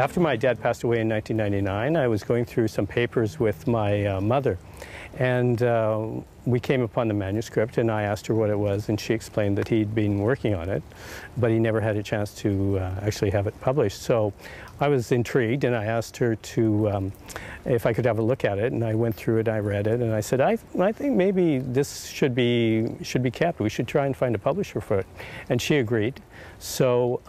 After my dad passed away in 1999, I was going through some papers with my mother, and we came upon the manuscript, and I asked her what it was, and she explained that he'd been working on it, but he never had a chance to actually have it published. So I was intrigued, and I asked her to if I could have a look at it, and I went through it, I read it, and I said, I think maybe this should be kept. We should try and find a publisher for it. And she agreed. So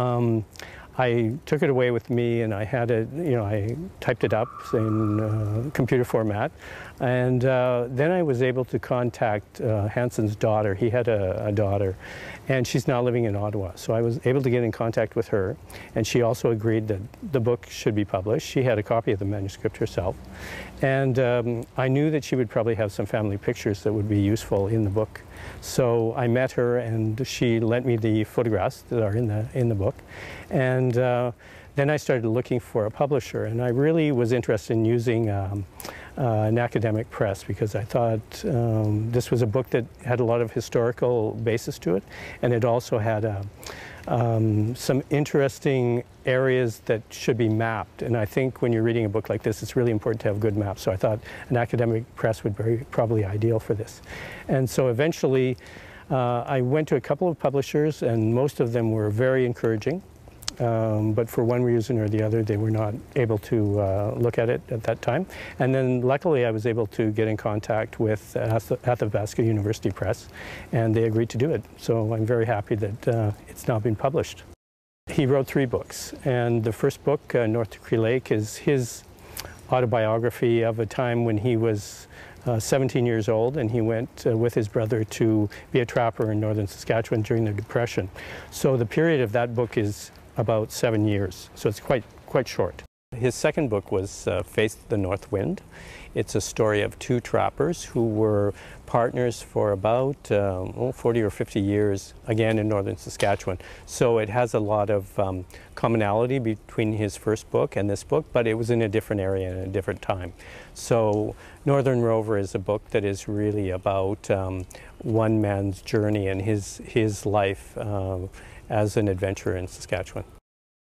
I took it away with me, and I had it, I typed it up in computer format, and then I was able to contact Hanson's daughter. He had a daughter, and she's now living in Ottawa. So I was able to get in contact with her, and she also agreed that the book should be published. She had a copy of the manuscript herself, and I knew that she would probably have some family pictures that would be useful in the book. So I met her, and she lent me the photographs that are in the book, and then I started looking for a publisher, and I really was interested in using an academic press, because I thought this was a book that had a lot of historical basis to it, and it also had some interesting areas that should be mapped. And I think when you're reading a book like this, it's really important to have good maps. So I thought an academic press would be probably ideal for this. And so eventually I went to a couple of publishers, and most of them were very encouraging. But for one reason or the other, they were not able to look at it at that time. And then luckily I was able to get in contact with Athabasca University Press, and they agreed to do it. So I'm very happy that it's now been published. He wrote 3 books, and the first book, North to Cree Lake, is his autobiography of a time when he was 17 years old, and he went with his brother to be a trapper in northern Saskatchewan during the Depression. So the period of that book is about 7 years, so it's quite short. His second book was Face the North Wind. It's a story of 2 trappers who were partners for about 40 or 50 years, again in northern Saskatchewan. So it has a lot of commonality between his first book and this book, but it was in a different area and a different time. So Northern Rover is a book that is really about one man's journey and his life as an adventurer in Saskatchewan.